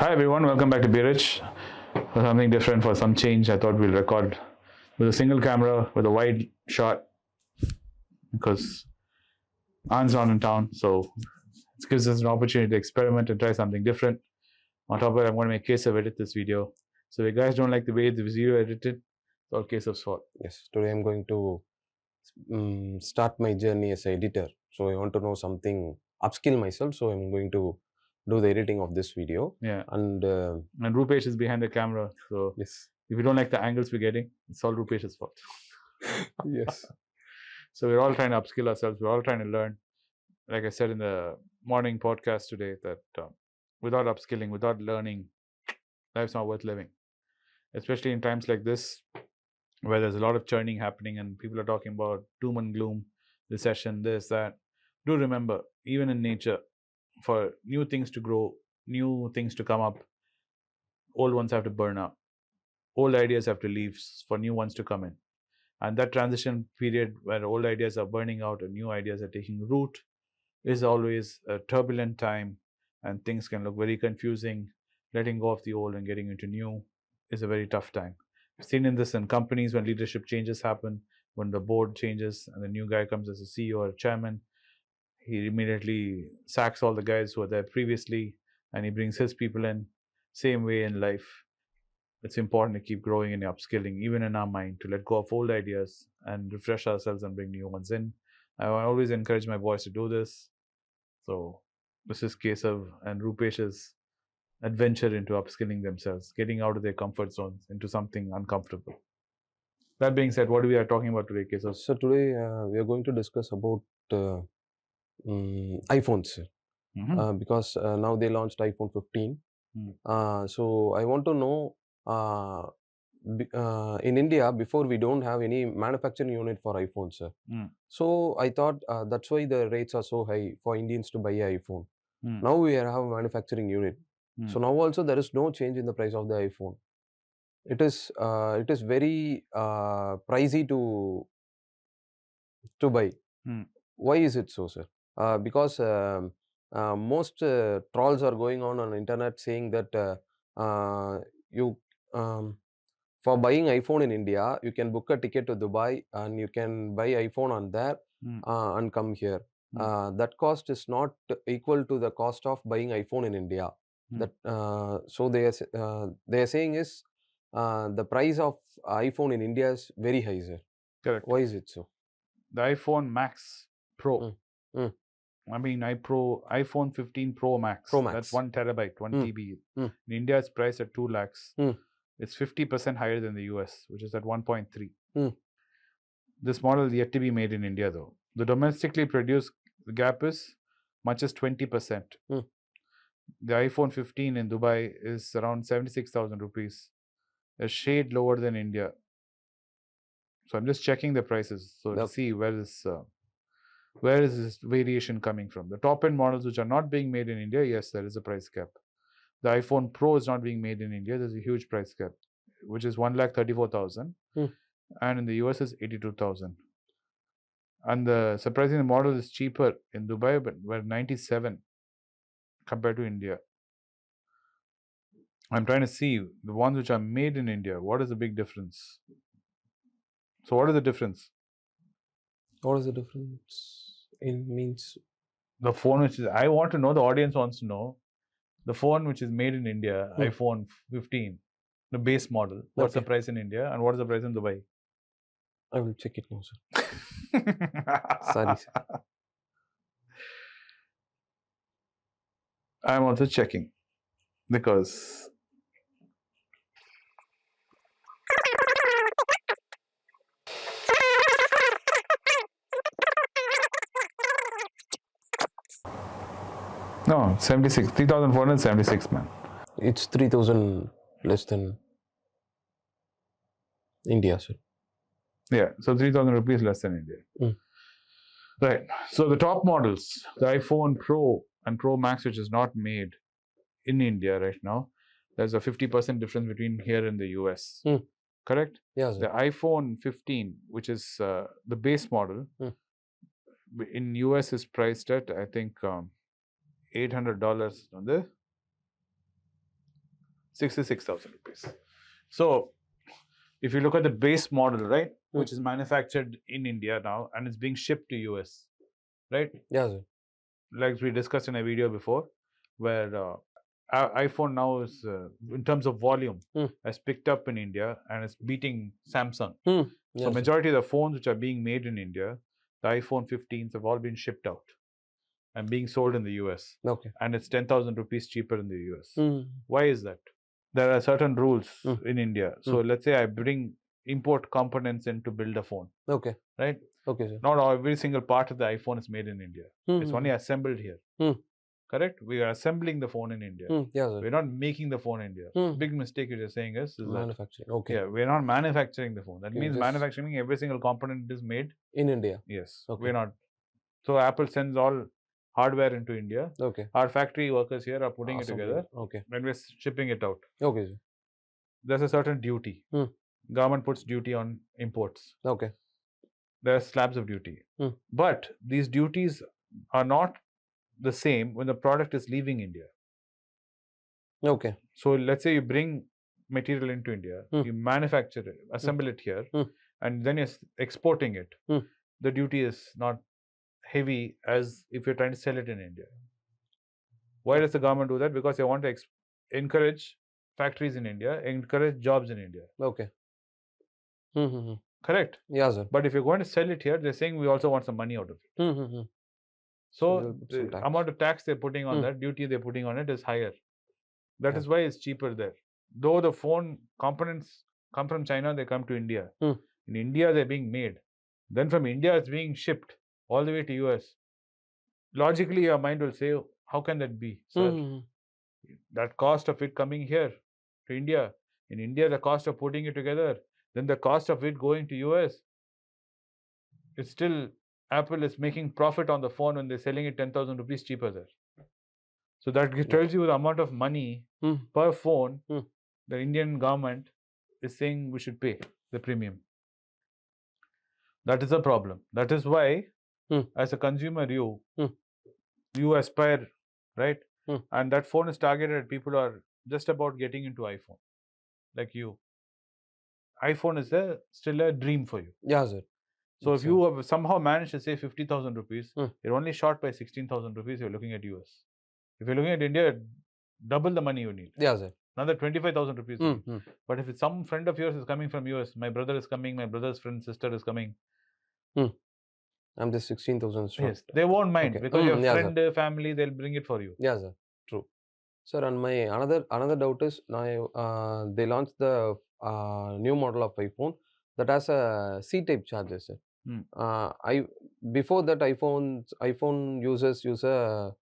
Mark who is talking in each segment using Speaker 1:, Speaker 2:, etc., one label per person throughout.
Speaker 1: Hi everyone, welcome back to Be Rich. For something different, for some change, I thought we'll record with a single camera with a wide shot because Anand's not in town, so it gives us an opportunity to experiment and try something different. On top of it, I'm going to make Keshav edit this video. So if you guys don't like the way the video edited, it's all Keshav's fault.
Speaker 2: Yes, today I'm going to start my journey as an editor. So I want to know something, upskill myself. So I'm going to do the editing of this video.
Speaker 1: Yeah.
Speaker 2: And
Speaker 1: And Rupesh is behind the camera, so
Speaker 2: yes,
Speaker 1: if you don't like the angles we're getting, it's all Rupesh's fault.
Speaker 2: yes,
Speaker 1: So we're all trying to upskill ourselves. We're all trying to learn. Like I said in the morning podcast today, that without upskilling, without learning, life's not worth living. Especially in times like this, where there's a lot of churning happening and people are talking about doom and gloom, recession, this, that. Do remember, even in nature, for new things to grow, new things to come up, old ones have to burn out. Old ideas have to leave for new ones to come in. And that transition period where old ideas are burning out and new ideas are taking root is always a turbulent time, and things can look very confusing. Letting go of the old and getting into new is a very tough time. We've seen in this in companies when leadership changes happen, when the board changes and the new guy comes as a CEO or chairman, he immediately sacks all the guys who were there previously and he brings his people in. Same way in life. It's important to keep growing and upskilling, even in our mind, to let go of old ideas and refresh ourselves and bring new ones in. I always encourage my boys to do this. So this is Keshav and Rupesh's adventure into upskilling themselves, getting out of their comfort zones into something uncomfortable. That being said, what we are talking about today, Keshav?
Speaker 2: So today we are going to discuss about iPhones. Because now they launched iPhone 15. So I want to know, in India, before we don't have any manufacturing unit for iPhones, sir. So I thought that's why the rates are so high for Indians to buy an iPhone. Now we have a manufacturing unit. So now also there is no change in the price of the iPhone. It is very pricey to buy. Why is it so, sir? Because most trolls are going on internet saying that you for buying iPhone in India, you can book a ticket to Dubai and you can buy iPhone on there and come here. That cost is not equal to the cost of buying iPhone in India. That so they are saying is the price of iPhone in India is very high, sir.
Speaker 1: Correct.
Speaker 2: Why is it so?
Speaker 1: The iPhone Max Pro. I mean, iPhone 15 Pro Max. That's 1 terabyte, 1 TB. In India, it's priced at 2 lakhs. It's 50% higher than the US, which is at 1.3. This model is yet to be made in India, though. The domestically produced gap is much as 20%. The iPhone 15 in Dubai is around 76,000 rupees, a shade lower than India. So I'm just checking the prices to see where is this variation coming from. The top end models which are not being made in India, yes, there is a price gap. The iPhone Pro is not being made in India. There's a huge price gap, which is 1,34,000, and in the US is 82,000. And the surprising model is cheaper in Dubai, but we're 97 compared to India. I'm trying to see the ones which are made in India. What is the big difference? So what is the difference?
Speaker 2: What is the difference? It means
Speaker 1: the phone which is, I want to know, the audience wants to know, the phone which is made in India, iPhone 15, the base model, what's the price in India and what is the price in Dubai?
Speaker 2: I will check it now, sir. Sorry, sir.
Speaker 1: I'm also checking because no, 76, 3,476, man.
Speaker 2: It's 3,000 less than India, sir.
Speaker 1: Yeah, so 3,000 rupees less than India. Right. So the top models, the iPhone Pro and Pro Max, which is not made in India right now, there's a 50% difference between here and the US. Correct?
Speaker 2: Yeah, sir.
Speaker 1: The iPhone 15, which is the base model, in US is priced at, I think, $800 on this. 66,000 rupees. So if you look at the base model, right, which is manufactured in India now and it's being shipped to US, right?
Speaker 2: Yeah, sir.
Speaker 1: Like we discussed in a video before, where iPhone now is, in terms of volume, has picked up in India and is beating Samsung. So majority of the phones which are being made in India, the iPhone 15s have all been shipped out and being sold in the US.
Speaker 2: Okay.
Speaker 1: And it's 10,000 rupees cheaper in the US. Why is that? There are certain rules in India. So let's say I bring import components in to build a phone.
Speaker 2: Okay.
Speaker 1: Right?
Speaker 2: Okay, sir.
Speaker 1: Not every single part of the iPhone is made in India. It's only assembled here. Correct? We are assembling the phone in India.
Speaker 2: Yeah, sir.
Speaker 1: We're not making the phone in India. Big mistake you're saying is
Speaker 2: manufacturing. Okay.
Speaker 1: Yeah, we're not manufacturing the phone. That means manufacturing, every single component is made
Speaker 2: in India.
Speaker 1: Yes. Okay. We're not. So Apple sends all hardware into India.
Speaker 2: Okay.
Speaker 1: Our factory workers here are putting it together.
Speaker 2: Okay.
Speaker 1: And we're shipping it out.
Speaker 2: Okay, sir.
Speaker 1: There's a certain duty. Government puts duty on imports.
Speaker 2: Okay.
Speaker 1: There are slabs of duty. But these duties are not the same when the product is leaving India.
Speaker 2: Okay.
Speaker 1: So let's say you bring material into India, you manufacture it, assemble it here, and then you're exporting it. The duty is not heavy as if you're trying to sell it in India. Why does the government do that? Because they want to encourage factories in India, encourage jobs in India.
Speaker 2: Okay.
Speaker 1: Correct?
Speaker 2: Yeah, sir.
Speaker 1: But if you're going to sell it here, they're saying we also want some money out of it. So the amount of tax they're putting on that, duty they're putting on it is higher. That is why it's cheaper there. Though the phone components come from China, they come to India. In India, they're being made. Then from India, it's being shipped all the way to US. Logically, your mind will say, how can that be, sir? That cost of it coming here to India. In India, the cost of putting it together, then the cost of it going to US. It's still, Apple is making profit on the phone when they're selling it 10,000 rupees cheaper there. So that tells you the amount of money per phone the Indian government is saying we should pay the premium. That is a problem. That is why, as a consumer, you aspire, right? And that phone is targeted at people who are just about getting into iPhone, like you. iPhone is still a dream for you.
Speaker 2: Yeah, sir.
Speaker 1: So if you have somehow managed to save 50,000 rupees, you're only short by 16,000 rupees, you're looking at US. If you're looking at India, double the money you need.
Speaker 2: Yeah, sir.
Speaker 1: Another 25,000 rupees. But if it's some friend of yours is coming from US, my brother is coming, my brother's friend, sister is coming.
Speaker 2: I'm just 16,000 short.
Speaker 1: Yes, they won't mind because your friend, family, they'll bring it for you.
Speaker 2: Yeah, sir. True. Sir, and my another doubt is now they launched the new model of iPhone that has a C-type charger, sir. Before that iPhone users use a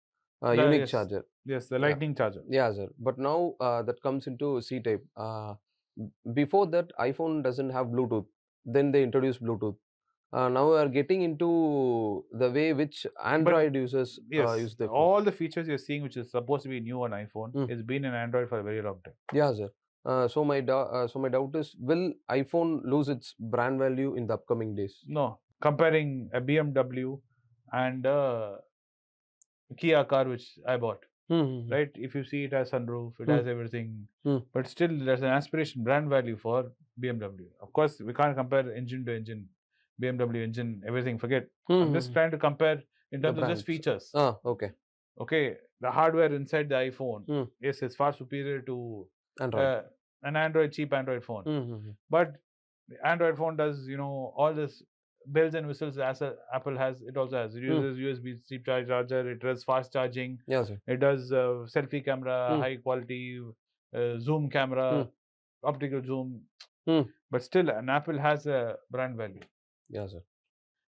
Speaker 2: unique charger.
Speaker 1: Yes, the lightning charger.
Speaker 2: Yeah, sir. But now that comes into C-type. Before that, iPhone doesn't have Bluetooth. Then they introduced Bluetooth. Now we are getting into the way which Android users use their phone.
Speaker 1: All the features you're seeing, which is supposed to be new on iPhone, has been in Android for a very long time.
Speaker 2: Yeah, sir. So my doubt is, will iPhone lose its brand value in the upcoming days?
Speaker 1: No. Comparing a BMW and a Kia car which I bought, right? If you see, it has sunroof, it has everything, but still there's an aspiration brand value for BMW. Of course, we can't compare engine to engine, BMW engine, everything. Forget. I'm just trying to compare in terms of just features.
Speaker 2: Okay.
Speaker 1: Okay, the hardware inside the iPhone is far superior to
Speaker 2: Android.
Speaker 1: An cheap Android phone. But the Android phone does, all this bells and whistles as Apple has. It also has. It uses USB-C charger. It does fast charging.
Speaker 2: Yeah, sir.
Speaker 1: It does selfie camera, high quality zoom camera, optical zoom. But still, an Apple has a brand value.
Speaker 2: Yeah, sir.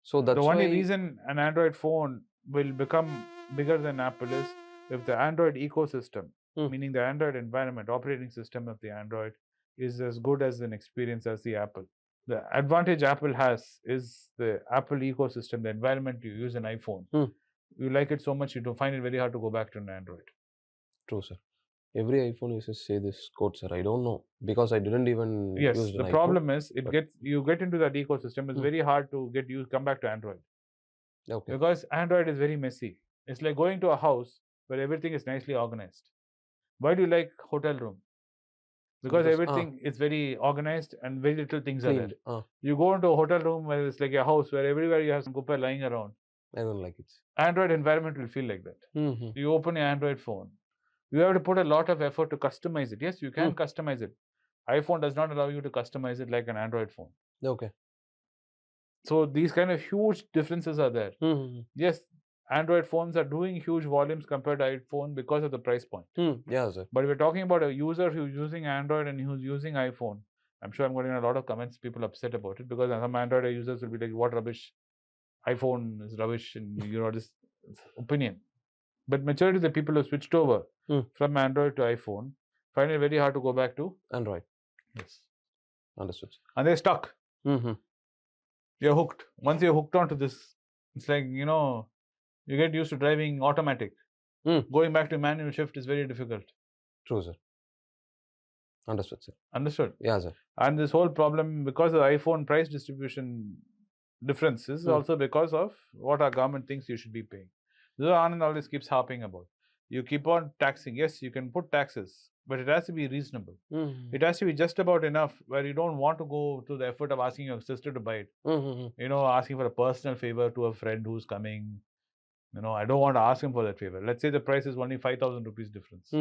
Speaker 2: So that's
Speaker 1: the only reason an Android phone will become bigger than Apple is if the Android ecosystem, meaning the Android environment, operating system of the Android, is as good as an experience as the Apple. The advantage Apple has is the Apple ecosystem, the environment you use an iPhone. You like it so much, you don't find it very hard to go back to an Android.
Speaker 2: True, sir. Every iPhone users say this quote, sir. I don't know because I didn't even use
Speaker 1: the problem is you get into that ecosystem. It's very hard to come back to Android.
Speaker 2: Okay.
Speaker 1: Because Android is very messy. It's like going to a house where everything is nicely organized. Why do you like hotel room? because everything is very organized and very little things are there.
Speaker 2: cleaned.
Speaker 1: You go into a hotel room where it's like a house where everywhere you have some kuppar lying around.
Speaker 2: I don't like it.
Speaker 1: Android environment will feel like that. You open your Android phone. You have to put a lot of effort to customize it. Yes, you can customize it. iPhone does not allow you to customize it like an Android phone.
Speaker 2: Okay.
Speaker 1: So these kind of huge differences are there. Yes, Android phones are doing huge volumes compared to iPhone because of the price point.
Speaker 2: Yeah, sir.
Speaker 1: But we're talking about a user who's using Android and who's using iPhone. I'm sure I'm getting a lot of comments, people upset about it, because some Android users will be like, what rubbish, iPhone is rubbish, and this opinion. But majority of the people who switched over from Android to iPhone find it very hard to go back to
Speaker 2: Android.
Speaker 1: Yes.
Speaker 2: Understood.
Speaker 1: And they're stuck. You're hooked. Once you're hooked onto this, it's like, you get used to driving automatic. Going back to manual shift is very difficult.
Speaker 2: True, sir. Understood, sir.
Speaker 1: Understood.
Speaker 2: Yeah, sir.
Speaker 1: And this whole problem, because of the iPhone price distribution differences, also because of what our government thinks you should be paying. This is what Anand always keeps harping about. You keep on taxing. Yes, you can put taxes, but it has to be reasonable. It has to be just about enough where you don't want to go to the effort of asking your sister to buy it. Asking for a personal favor to a friend who's coming. I don't want to ask him for that favor. Let's say the price is only 5,000 rupees difference.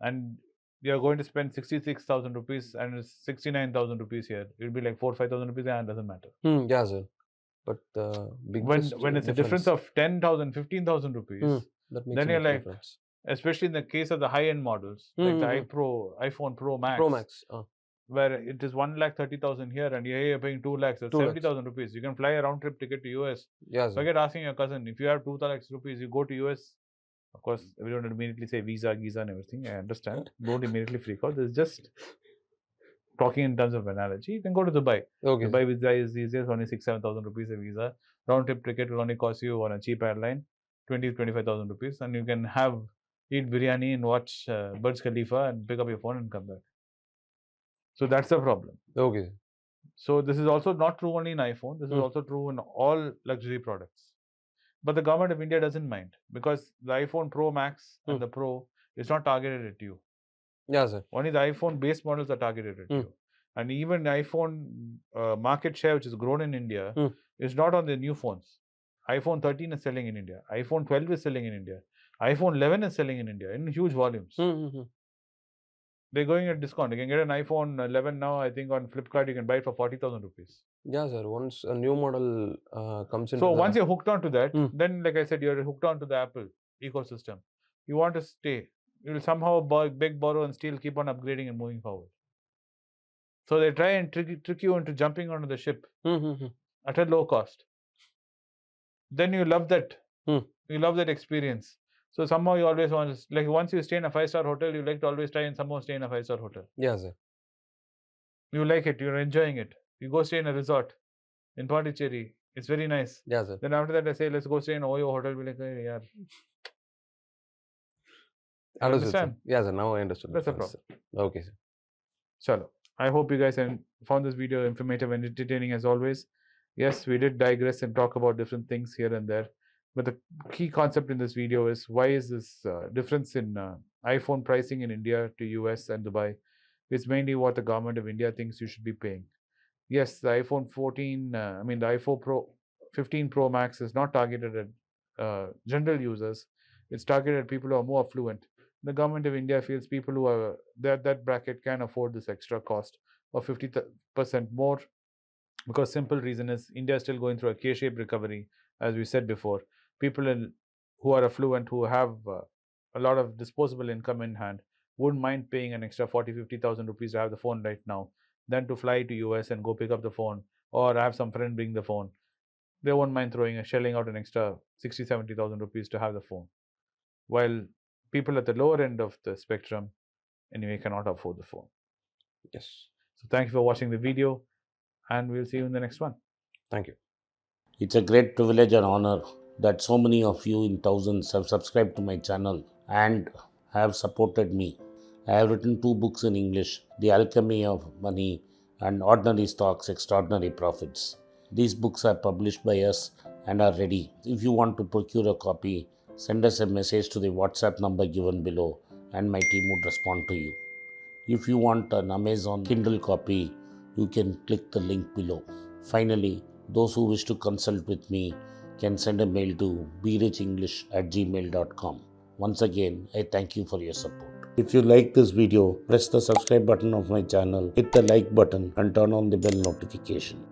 Speaker 1: And you're going to spend 66,000 rupees and it's 69,000 rupees here. It'll be like 5,000 rupees, and it doesn't matter.
Speaker 2: Yeah, sir. But
Speaker 1: when it's a difference of 10,000, 15,000 rupees,
Speaker 2: that makes
Speaker 1: then you're like,
Speaker 2: difference.
Speaker 1: Especially in the case of the high-end models, like the iPhone Pro Max, where it is 1,30,000 here and you're paying 2 lakhs, that's 70,000 rupees. You can fly a round trip ticket to US.
Speaker 2: Yes,
Speaker 1: forget asking your cousin. If you have 2 lakhs rupees, you go to US. Of course, we don't immediately say visa, and everything. I understand. Don't immediately freak out. This is just talking in terms of analogy. You can go to Dubai. Dubai visa is easier, only 6,000-7,000 rupees a visa. Round trip ticket will only cost you on a cheap airline 20,000-25,000 rupees, and you can eat biryani and watch Burj Khalifa and pick up your phone and come back. So that's the problem. So this is also not true only in iPhone. This is also true in all luxury products. But the government of India doesn't mind, because the iPhone Pro Max and the Pro is not targeted at you.
Speaker 2: Yeah, sir.
Speaker 1: Only the iPhone base models are targeted at you. And even iPhone market share, which has grown in India, is not on the new phones. iPhone 13 is selling in India. iPhone 12 is selling in India. iPhone 11 is selling in India in huge volumes. They're going at discount. You can get an iPhone 11 now, I think on Flipkart, you can buy it for 40,000 rupees.
Speaker 2: Yeah, sir. Once a new model comes in.
Speaker 1: So once you're hooked onto that, then like I said, you're hooked onto the Apple ecosystem. You want to stay. You will somehow beg, borrow, and still keep on upgrading and moving forward. So they try and trick you into jumping onto the ship at a low cost. Then you love that. You love that experience. So somehow you always want to, like once you stay in a 5-star hotel, you like to always try and somehow stay in a 5-star hotel.
Speaker 2: Yeah, sir.
Speaker 1: You like it. You're enjoying it. You go stay in a resort in Pondicherry. It's very nice.
Speaker 2: Yeah, sir.
Speaker 1: Then after that, I say, let's go stay in Oyo hotel. Be like, hey, yeah.
Speaker 2: Understand? Yeah, sir. Now I understood.
Speaker 1: That's a problem.
Speaker 2: Okay, sir.
Speaker 1: Chalo. I hope you guys found this video informative and entertaining as always. Yes, we did digress and talk about different things here and there. But the key concept in this video is, why is this difference in iPhone pricing in India to US and Dubai? It's mainly what the government of India thinks you should be paying. Yes, the iPhone 14, the iPhone Pro 15 Pro Max is not targeted at general users. It's targeted at people who are more affluent. The government of India feels people who are that bracket can afford this extra cost of 50% more, because simple reason is India is still going through a K-shaped recovery, as we said before. People who are affluent, who have a lot of disposable income in hand, wouldn't mind paying an extra 40,000-50,000 rupees to have the phone right now, than to fly to US and go pick up the phone, or have some friend bring the phone. They won't mind shelling out an extra 60,000-70,000 rupees to have the phone. While people at the lower end of the spectrum, anyway, cannot afford the phone.
Speaker 2: Yes.
Speaker 1: So thank you for watching the video, and we'll see you in the next one.
Speaker 2: Thank you.
Speaker 3: It's a great privilege and honor that so many of you in thousands have subscribed to my channel and have supported me. I have written 2 books in English, The Alchemy of Money and Ordinary Stocks, Extraordinary Profits. These books are published by us and are ready. If you want to procure a copy, send us a message to the WhatsApp number given below and my team would respond to you. If you want an Amazon Kindle copy, you can click the link below. Finally, those who wish to consult with me can send a mail to berichenglish@gmail.com. Once again, I thank you for your support. If you like this video, press the subscribe button of my channel, hit the like button and turn on the bell notification.